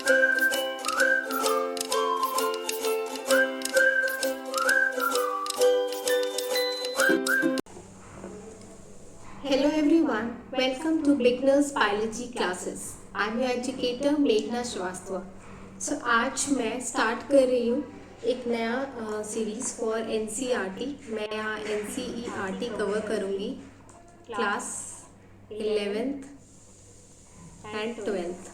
Hello everyone, welcome to Beginners Biology Classes. I'm your educator मेघना Srivastava. So आज मैं start कर रही हूँ एक नया सीरीज फॉर NCERT. मैं यहाँ NCERT कवर करूँगी क्लास 11th एंड 12th.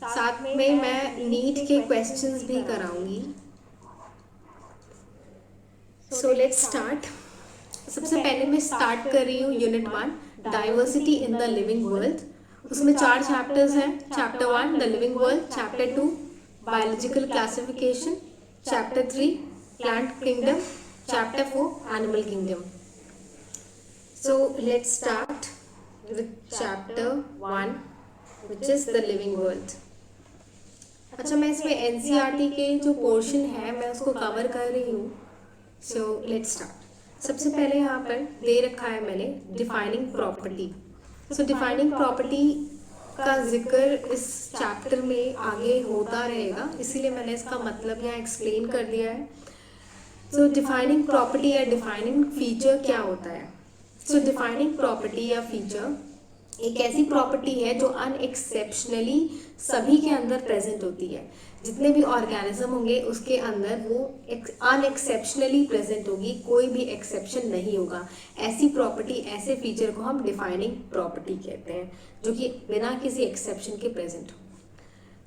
साथ में मैं नीट के क्वेश्चंस भी कराऊंगी. So let's start. सबसे पहले मैं स्टार्ट कर रही हूँ unit 1 diversity in the living world. उसमें 4 चैप्टर्स हैं. Chapter 1 the living world, chapter 2 biological classification, chapter 3 plant kingdom, chapter 4 animal kingdom. So let's start with chapter 1 which is the living world. अच्छा, मैं इसमें NCERT के जो portion है मैं उसको कवर कर रही हूँ. So let's start. सबसे पहले यहाँ पर दे रखा है मैंने डिफाइनिंग प्रॉपर्टी. सो डिफाइनिंग प्रॉपर्टी का जिक्र इस चैप्टर में आगे होता रहेगा, इसीलिए मैंने इसका मतलब यहाँ एक्सप्लेन कर दिया है. सो डिफाइनिंग प्रॉपर्टी या डिफाइनिंग फीचर क्या होता है? सो डिफाइनिंग प्रॉपर्टी या फीचर एक ऐसी प्रॉपर्टी है जो अनएक्सेप्शनली सभी के अंदर प्रेजेंट होती है. जितने भी ऑर्गेनिज्म होंगे उसके अंदर वो अनएक्सेप्शनली प्रेजेंट होगी, कोई भी एक्सेप्शन नहीं होगा. ऐसी प्रॉपर्टी, ऐसे फीचर को हम डिफाइनिंग प्रॉपर्टी कहते हैं जो कि बिना किसी एक्सेप्शन के प्रेजेंट हो.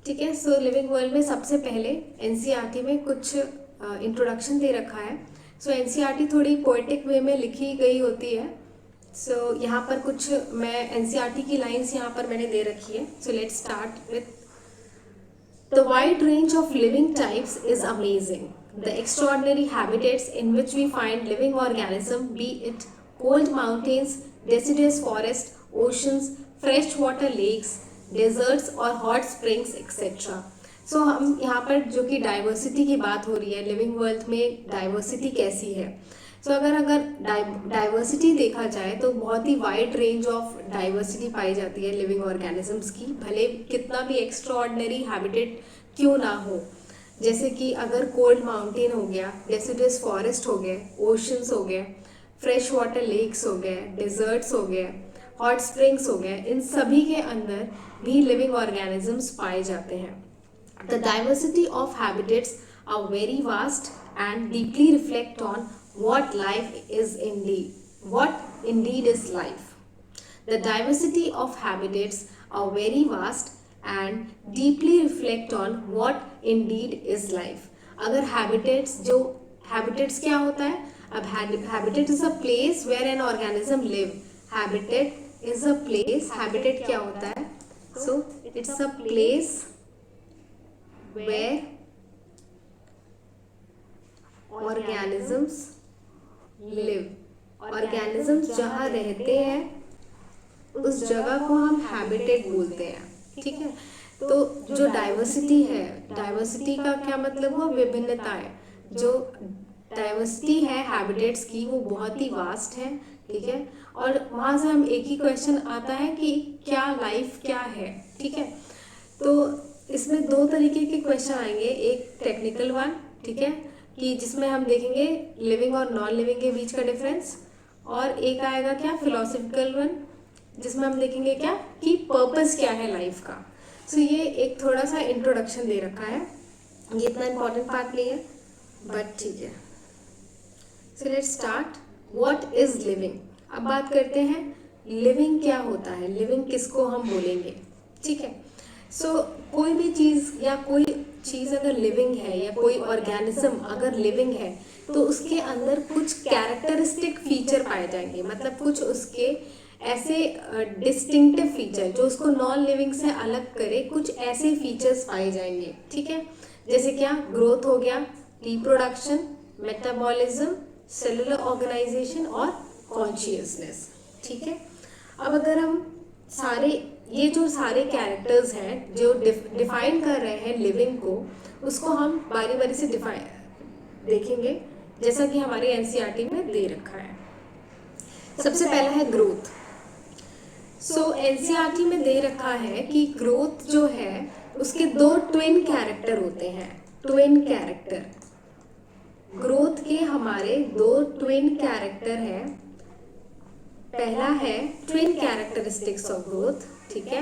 ठीक है. सो लिविंग वर्ल्ड में सबसे पहले NCERT में कुछ इंट्रोडक्शन दे रखा है. सो NCERT थोड़ी पोएटिक वे में लिखी गई होती है. सो यहाँ पर कुछ मैं NCERT की लाइंस यहाँ पर मैंने दे रखी है. So let's start with The wide range of living types is amazing. The extraordinary habitats in which we find living organisms, be it cold mountains, deciduous forests, oceans, freshwater lakes, deserts or hot springs, etc. So हम यहाँ पर जो कि diversity की बात हो रही है, लिविंग वर्ल्ड में डाइवर्सिटी कैसी है. सो अगर डाइवर्सिटी देखा जाए तो बहुत ही वाइड रेंज ऑफ डाइवर्सिटी पाई जाती है लिविंग ऑर्गेनिजम्स की, भले कितना भी एक्स्ट्राऑर्डिनरी हैबिटेट क्यों ना हो. जैसे कि अगर कोल्ड माउंटेन हो गया, डेसिडुअस फॉरेस्ट हो गए, ओशंस हो गए, फ्रेश वाटर लेक्स हो गए, डेजर्ट्स हो गए, हॉट स्प्रिंग्स हो गए, इन सभी के अंदर भी लिविंग ऑर्गेनिजम्स पाए जाते हैं. The diversity of habitats are very vast and deeply reflect on what life is indeed, what indeed is life. The diversity of habitats are very vast and deeply reflect on what indeed is life. अगर habitats क्या होता है? अब habitat is a place where an organism live. Habitat is a place. Habitat क्या होता है? So it's a place where organisms live. Organisms जहाँ रहते हैं उस जगह को हम हैबिटेट बोलते हैं. ठीक है. तो जो डाइवर्सिटी है, डाइवर्सिटी का क्या मतलब हुआ? विभिन्नता है. जो डाइवर्सिटी है हैबिटेट्स की वो बहुत ही वास्ट है. ठीक है. और वहाँ से हम एक ही क्वेश्चन आता है कि क्या लाइफ क्या है. ठीक है. तो इसमें 2 तरीके के क्वेश्चन आएंगे. एक टेक्निकल वन, ठीक है, कि जिसमें हम देखेंगे लिविंग और नॉन लिविंग के बीच का डिफरेंस, और एक आएगा क्या फिलोसफिकल वन जिसमें हम देखेंगे क्या कि पर्पस क्या है लाइफ का. सो ये एक थोड़ा सा इंट्रोडक्शन दे रखा है. ये इतना इम्पोर्टेंट पार्ट नहीं है बट ठीक है. So let's start. What is living. अब बात करते हैं लिविंग क्या होता है, लिविंग किसको हम बोलेंगे. ठीक है. सो कोई भी चीज़ या कोई चीज़ अगर लिविंग है या कोई ऑर्गेनिज्म अगर लिविंग है तो उसके अंदर कुछ कैरेक्टरिस्टिक फीचर पाए जाएंगे. मतलब कुछ उसके ऐसे डिस्टिंक्टिव फीचर जो उसको नॉन लिविंग से अलग करे, कुछ ऐसे फीचर्स पाए जाएंगे. ठीक है. जैसे क्या? ग्रोथ हो गया, रिप्रोडक्शन, मेटाबॉलिज्म, सेलुलर ऑर्गेनाइजेशन और कॉन्शियसनेस. ठीक है. अब अगर हम ये जो सारे कैरेक्टर्स हैं जो डिफाइन कर रहे हैं लिविंग को, उसको हम बारी बारी से देखेंगे जैसा कि हमारे NCERT में दे रखा है. सबसे पहला है ग्रोथ. NCERT में दे रखा है कि ग्रोथ जो है उसके दो ट्विन कैरेक्टर होते हैं, ट्विन कैरेक्टर। ग्रोथ के हमारे दो ट्विन कैरेक्टर हैं। पहला है ट्विन कैरेक्टरिस्टिक्स ऑफ ग्रोथ, ठीक है।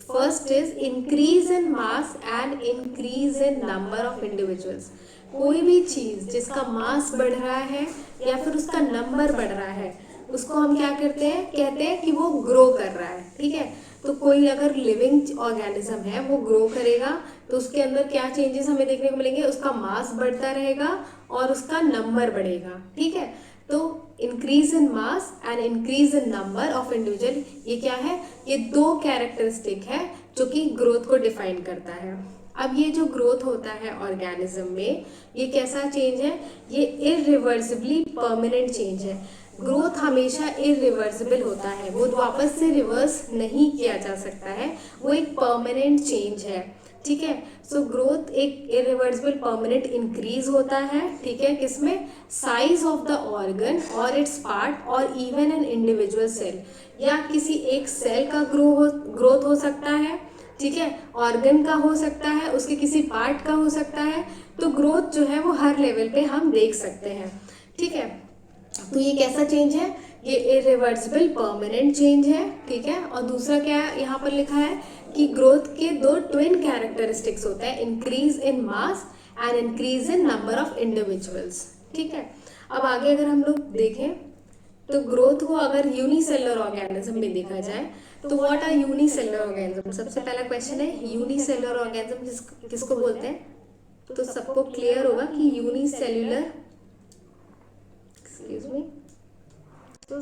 First is increase in mass and increase in number of individuals. कोई भी चीज जिसका मास बढ़ रहा है या फिर उसका नंबर बढ़ रहा है, उसको हम क्या करते हैं, कहते हैं कि वो ग्रो कर रहा है, ठीक है। तो कोई अगर लिविंग ऑर्गेनिज्म है वो ग्रो करेगा तो उसके अंदर क्या चेंजेस हमें देखने को मिलेंगे, उसका मास बढ़ता रहेगा और उसका नंबर बढ़ेगा, ठीक है। तो increase in mass and increase in number of individual, ये क्या है, ये दो कैरेक्टरिस्टिक है जो कि ग्रोथ को डिफाइन करता है। अब ये जो ग्रोथ होता है ऑर्गेनिज्म में, ये कैसा चेंज है, ये इरिवर्सिबली परमानेंट चेंज है। ग्रोथ हमेशा इरिवर्सिबल होता है, वो वापस से रिवर्स नहीं किया जा सकता है, वो एक परमानेंट चेंज है, ठीक है। सो ग्रोथ एक इरिवर्सिबल परमानेंट इंक्रीज होता है, ठीक है, किसमें, साइज ऑफ द ऑर्गन और इट्स पार्ट और इवन एन इंडिविजुअल सेल, या किसी एक सेल का ग्रोथ हो सकता है, ठीक है, ऑर्गन का हो सकता है, उसके किसी पार्ट का हो सकता है। तो ग्रोथ जो है वो हर लेवल पे हम देख सकते हैं, ठीक है। तो ये कैसा चेंज है, ये इरिवर्सिबल परमानेंट चेंज है, ठीक है। और दूसरा क्या है, यहाँ पर लिखा है कि ग्रोथ के दो ट्विन कैरेक्टरिस्टिक्स होते हैं, increase in mass and increase in number of individuals, ठीक है। अब आगे अगर हम लोग देखें तो ग्रोथ को अगर यूनिसेलुलर ऑर्गेनिज्म में देखा जाए तो व्हाट आर यूनिसेलुलर ऑर्गेनिज्म। सबसे पहला क्वेश्चन है यूनिसेलुलर ऑर्गेनिज्म किसको बोलते हैं, तो सबको क्लियर होगा कि यूनिसेलुलर, एक्सक्यूज मी, तो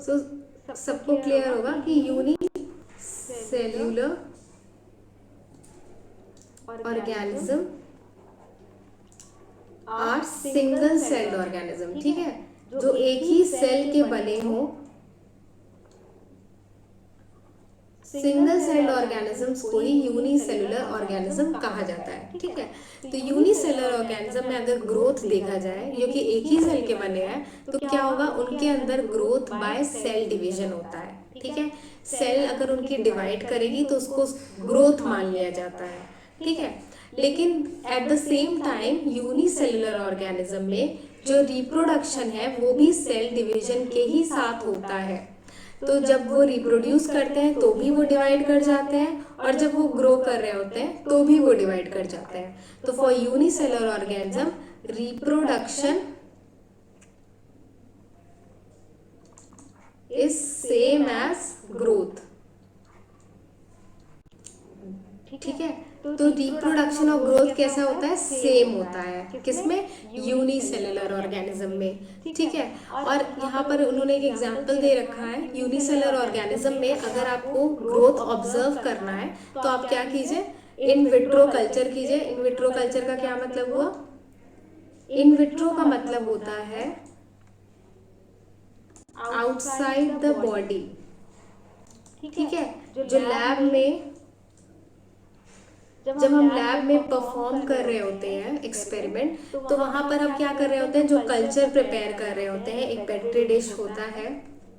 सबको क्लियर होगा कि unicellular organism are single celled organism, ठीक है, जो एक ही सेल के बने हों। सिंगल सेल्ड ऑर्गेनिजम्स को ही यूनिसेलुलर ऑर्गेनिज्म कहा जाता है, ठीक है। तो यूनिसेलुलर ऑर्गेनिज्म में अगर ग्रोथ देखा जाए, जो कि एक ही सेल के बने हैं, तो क्या होगा, उनके अंदर ग्रोथ बाय सेल डिवीजन होता है, ठीक है। सेल अगर उनकी डिवाइड करेगी तो उसको ग्रोथ मान लिया जाता है, ठीक है। लेकिन at the same time unicellular organism में जो रिप्रोडक्शन है वो भी सेल डिवीजन के ही साथ होता है। तो जब वो रिप्रोड्यूस करते हैं तो भी वो डिवाइड कर जाते हैं, और जब वो ग्रो कर रहे होते हैं तो भी वो डिवाइड कर जाते हैं। तो for unicellular organism reproduction is same as growth, ठीक है। तो रिप्रोडक्शन और ग्रोथ कैसा होता है, सेम होता है, किसमें, यूनिसेलुलर ऑर्गेनिज्म में, ठीक है। और यहाँ पर उन्होंने एक एग्जांपल दे रखा है, यूनिसेलुलर ऑर्गेनिज्म में अगर आपको ग्रोथ ऑब्जर्व करना है तो आप क्या कीजिए, इन विट्रो कल्चर कीजिए। इन विट्रो कल्चर का क्या मतलब हुआ, इन विट्रो का मतलब होता है आउटसाइड द बॉडी, ठीक है। जो लैब में, जब हम लैब में परफॉर्म कर रहे होते हैं एक्सपेरिमेंट, तो वहां पर हम क्या कर रहे होते हैं, जो कल्चर प्रिपेयर कर रहे होते हैं, एक पेट्री डिश होता है,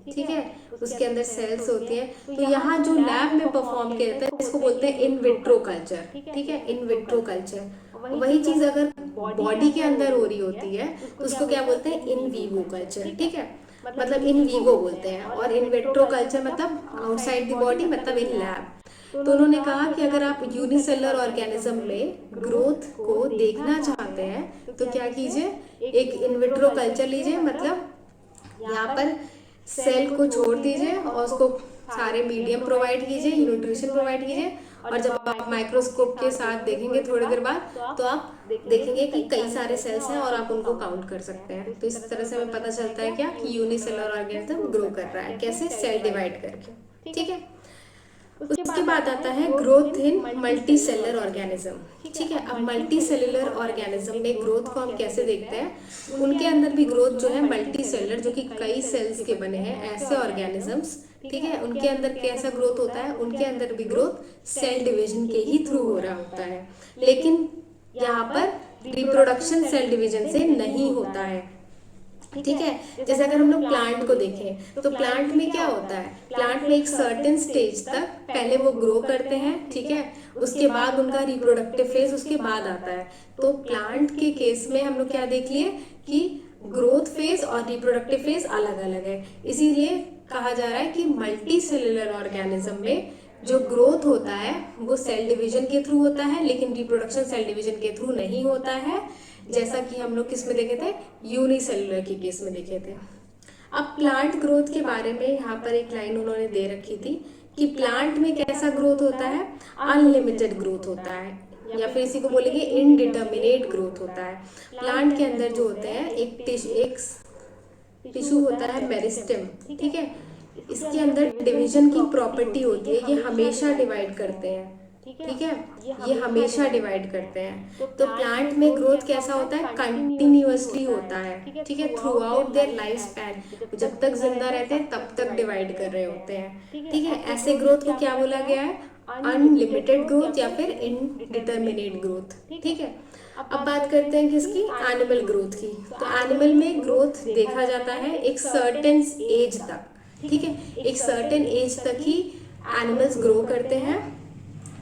ठीक है, उसके अंदर सेल्स होती है। तो यहाँ जो लैब में परफॉर्म किया जाता है इसको बोलते हैं इन विट्रो कल्चर, ठीक है, इन विट्रो कल्चर। वही चीज अगर बॉडी के अंदर हो रही होती है तो उसको क्या बोलते हैं, इन वीवो कल्चर, ठीक है, मतलब इन वीवो बोलते हैं। और इन विट्रो कल्चर मतलब आउटसाइड द बॉडी, मतलब इन लैब। तो उन्होंने कहा कि अगर आप यूनिसेलुलर ऑर्गेनिज्म में ग्रोथ को देखना चाहते हैं तो क्या कीजिए, एक इन विट्रो कल्चर लीजिए, मतलब यहाँ पर सेल को छोड़ दीजिए और उसको सारे मीडियम प्रोवाइड कीजिए, न्यूट्रिशन प्रोवाइड कीजिए, और जब आप माइक्रोस्कोप के साथ देखेंगे थोड़ी देर बाद तो आप देखेंगे कि कई सारे सेल्स हैं और आप उनको काउंट कर सकते हैं। तो इस तरह से हमें पता चलता है क्या, कि यूनिसेलुलर ऑर्गेनिज्म ग्रो कर रहा है, कैसे, सेल डिवाइड करके, ठीक है। उसके बाद आता है growth in multi cellular organism, ठीक है। अब मल्टी सेलुलर ऑर्गेनिज्म में ग्रोथ को हम कैसे देखते हैं, उनके अंदर भी ग्रोथ जो है मल्टी सेलुलर, जो कि कई सेल्स के बने हैं ऐसे ऑर्गेनिजम्स, ठीक है, उनके अंदर कैसा ग्रोथ होता है, उनके अंदर भी ग्रोथ सेल डिवीजन के ही थ्रू हो रहा होता है। लेकिन यहाँ पर रिप्रोडक्शन सेल डिवीजन से नहीं होता है, ठीक है। जैसे अगर हम लोग प्लांट को देखें तो प्लांट में क्या होता है, प्लांट में एक सर्टेन स्टेज तक पहले वो ग्रो करते हैं, ठीक है, उसके बाद उनका रिप्रोडक्टिव फेज उसके बाद आता है। तो प्लांट के केस में हम लोग क्या देख लिए कि ग्रोथ फेज और रिप्रोडक्टिव फेज अलग अलग है। इसीलिए कहा जा रहा है कि मल्टी सेलुलर ऑर्गेनिज्म में जो ग्रोथ होता है वो सेल डिवीजन के थ्रू होता है, लेकिन रिप्रोडक्शन सेल डिवीजन के थ्रू नहीं होता है, जैसा कि हम लोग किस में देखे थे, यूनिसेलुलर के केस में देखे थे। अब प्लांट ग्रोथ के बारे में यहाँ पर एक लाइन उन्होंने दे रखी थी कि प्लांट में कैसा ग्रोथ होता है, अनलिमिटेड ग्रोथ होता है, या फिर इसी को बोलेंगे इनडिटर्मिनेट ग्रोथ होता है। प्लांट के अंदर जो होते हैं एक टिश्यू होता है मेरिस्टेम, ठीक है, इसके अंदर डिवीजन की प्रॉपर्टी होती है, ये हमेशा डिवाइड करते हैं, ठीक है, ये हमेशा डिवाइड करते हैं। तो प्लांट में ग्रोथ कैसा होता है, कंटिन्यूअसली होता है, ठीक है, through out their life span, जब तक जिंदा रहते हैं तब तक डिवाइड कर रहे होते हैं, ठीक है। ऐसे ग्रोथ को क्या बोला गया है, अनलिमिटेड ग्रोथ या फिर इनडिटर्मिनेट ग्रोथ, ठीक है। अब बात करते हैं किसकी, एनिमल ग्रोथ की। तो एनिमल में ग्रोथ देखा जाता है एक सर्टेन एज तक, ठीक है, एक सर्टेन एज तक ही एनिमल्स ग्रो करते हैं।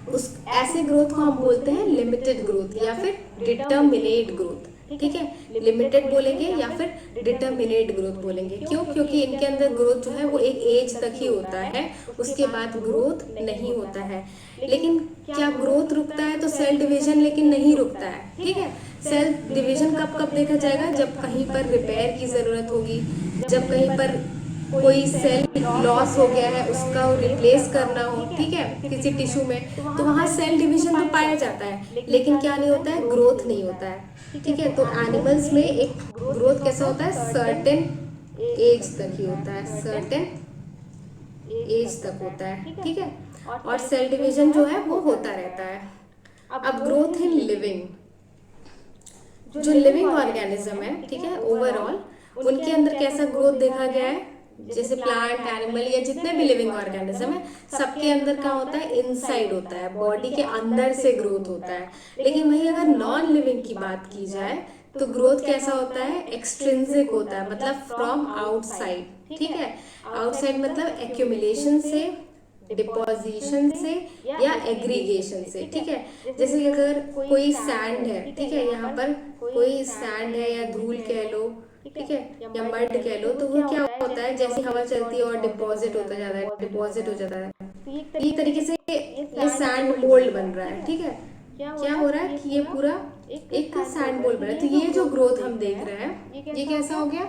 उस ऐसे ग्रोथ को हम बोलते हैं लिमिटेड ग्रोथ या फिर डिटर्मिनेट ग्रोथ, ठीक है, लिमिटेड बोलेंगे या फिर डिटर्मिनेट ग्रोथ बोलेंगे। क्यों, क्योंकि इनके अंदर ग्रोथ जो है वो एक एज तक ही होता है, उसके बाद ग्रोथ नहीं होता है। लेकिन क्या ग्रोथ रुकता है, तो सेल डिवीजन लेकिन नहीं रुकता है, ठीक है। सेल डिवीजन कब कब देखा जाएगा, जब कहीं पर रिपेयर की जरूरत होगी, जब कहीं पर कोई सेल लॉस हो गया है उसका रिप्लेस करना हो, ठीक है, किसी टिश्यू में, तो वहाँ सेल डिवीजन तो पाया जाता है, लेकिन क्या नहीं होता है, ग्रोथ नहीं होता है, ठीक है। तो एनिमल्स में एक ग्रोथ कैसा होता है, सर्टेन एज तक ही होता है, सर्टेन एज तक होता है, ठीक है, और सेल डिवीजन जो है वो होता रहता है। अब ग्रोथ इन लिविंग, जो लिविंग ऑर्गेनिज्म है, ठीक है, ओवरऑल उनके अंदर कैसा ग्रोथ देखा गया है, जैसे प्लांट, एनिमल या जितने भी लिविंग ऑर्गेनिज्म है, सबके अंदर क्या होता है, इनसाइड होता है, बॉडी के अंदर से ग्रोथ होता है। लेकिन वही अगर नॉन लिविंग की बात की जाए तो ग्रोथ कैसा होता है, एक्सट्रिंसिक होता है, मतलब फ्रॉम आउटसाइड, ठीक है, आउटसाइड मतलब एक्यूमुलेशन से, डिपोजिशन से या एग्रीगेशन से, ठीक है। जैसे कि अगर कोई सैंड है, ठीक है, यहाँ पर कोई सैंड है या धूल कह लो, ठीक है, या मड कह लो, तो वो क्या होता है, जैसी हवा चलती है और डिपॉजिट होता जाता है, डिपॉजिट हो जाता है, तो ये तरीके से ये सैंड मोल्ड बन रहा है, ठीक है। क्या हो रहा है कि ये पूरा एक सैंड मोल्ड बन रहा है। तो ये जो ग्रोथ हम देख रहे हैं ये कैसा हो गया,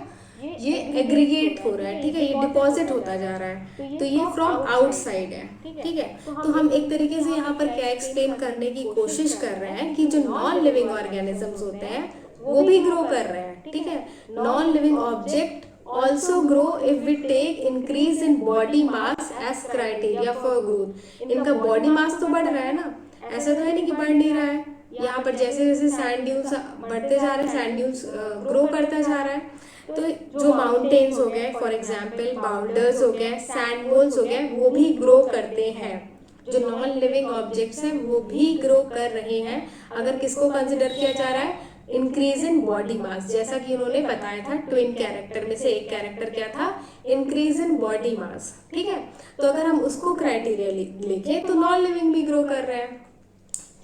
ये एग्रीगेट हो रहा है, ठीक है, ये डिपॉजिट होता जा रहा है, तो ये फ्रॉम आउटसाइड है, ठीक है। तो हम एक तरीके से यहाँ पर क्या एक्सप्लेन करने की कोशिश कर रहे हैं कि जो नॉन लिविंग ऑर्गेनिजम्स होते हैं वो भी ग्रो कर रहे हैं, ठीक है। Non living object also grow if we take increase in body mass as criteria for growth। इनका बॉडी मास तो बढ़ रहा है ना, ऐसा तो है नहीं कि बढ़ नहीं रहा है। यहाँ पर जैसे जैसे सैंड ड्यून्स बढ़ते जा रहे हैं, सैंड ड्यून्स ग्रो करता जा रहा है, तो जो माउंटेन्स हो गए फॉर एग्जाम्पल, बाउंडर्स हो गए, सैंड मोल्स हो गए, वो भी ग्रो करते हैं। जो नॉन लिविंग ऑब्जेक्ट्स हैं वो भी ग्रो कर रहे हैं। अगर किसको कंसिडर किया जा रहा है, इंक्रीज इन बॉडी मास, जैसा कि उन्होंने बताया था ट्विन कैरेक्टर में से एक कैरेक्टर क्या था, इंक्रीज इन बॉडी मास, ठीक है। तो अगर हम उसको क्राइटेरिया लेके तो नॉन लिविंग भी ग्रो कर रहे हैं,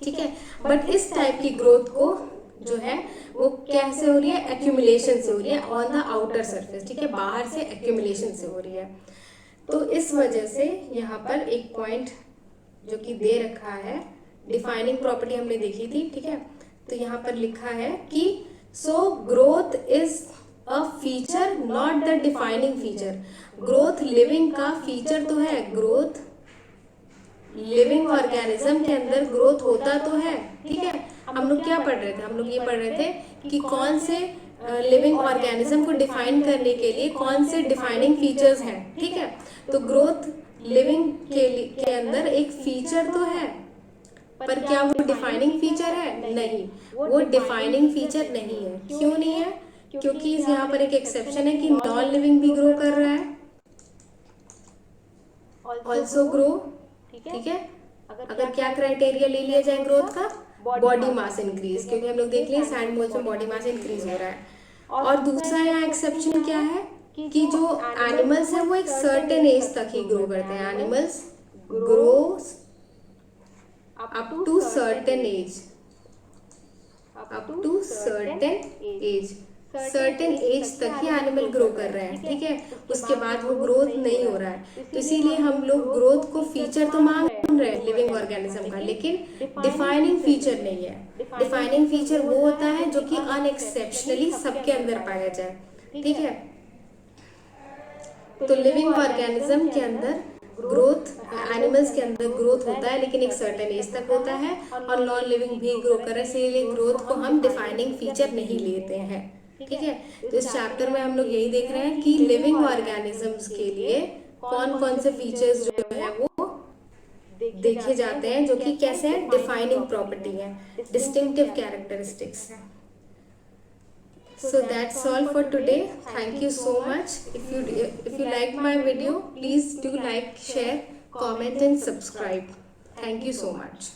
ठीक है। बट इस टाइप की ग्रोथ को जो है वो कैसे हो रही है, एक्यूमुलेशन से हो रही है ऑन द आउटर सरफेस, ठीक है, बाहर से एक्यूमुलेशन से हो रही है। तो इस वजह से यहाँ पर एक पॉइंट जो कि दे रखा है, डिफाइनिंग प्रॉपर्टी हमने देखी थी, ठीक है। तो यहाँ पर लिखा है कि so growth is a feature not the defining feature. Growth living का फीचर तो है, ग्रोथ लिविंग ऑर्गेनिज्म के अंदर ग्रोथ होता तो है, ठीक है। हम लोग क्या पढ़ रहे थे, हम लोग ये पढ़ रहे थे कि कौन से लिविंग ऑर्गेनिज्म को डिफाइन करने के लिए कौन से डिफाइनिंग फीचर्स हैं, ठीक है। तो ग्रोथ लिविंग के अंदर एक फीचर तो है, पर क्या वो डिफाइनिंग फीचर है, नहीं, वो डिफाइनिंग फीचर नहीं है। क्यों नहीं है, क्योंकि यहाँ पर एक एक्सेप्शन है कि नॉन लिविंग भी ग्रो कर रहा है, ऑल्सो ग्रो, ठीक है। अगर क्या क्राइटेरिया ले लिया जाए ग्रोथ का, बॉडी मास इंक्रीज, क्योंकि हम लोग देख लिए सैंड मोल्स में बॉडी मास इंक्रीज हो रहा है। और दूसरा यहाँ एक्सेप्शन क्या है कि जो एनिमल्स हैं वो एक सर्टेन एज तक ही ग्रो करते हैं। Animals grows up to certain age, up to certain age, certain age तक ही एनिमल ग्रो कर रहे हैं, ठीक है। उसके बाद वो ग्रोथ नहीं हो रहा है, तो इसीलिए हम लोग ग्रोथ को फीचर तो मान रहे हैं लिविंग ऑर्गेनिज्म का, लेकिन डिफाइनिंग फीचर नहीं है। डिफाइनिंग फीचर वो होता है जो कि अनएक्सेप्शनली सबके अंदर पाया जाए, ठीक है। तो लिविंग ऑर्गेनिज्म के अंदर ग्रोथ, एनिमल्स के अंदर ग्रोथ होता है लेकिन एक सर्टेन एज तक होता है, और नॉन लिविंग भी ग्रो कर रहे हैं, इसलिए ग्रोथ को हम डिफाइनिंग फीचर नहीं लेते हैं, ठीक है। तो इस चैप्टर में हम लोग यही देख रहे हैं कि लिविंग ऑर्गेनिजम्स के लिए कौन कौन से फीचर्स जो है वो देखे जाते हैं, जो कि कैसे हैं, डिफाइनिंग प्रॉपर्टी है, डिस्टिंक्टिव कैरेक्टरिस्टिक्स है। So that's all for today. Thank you so much. If you like my video, please do like, share, comment and subscribe. Thank you so much.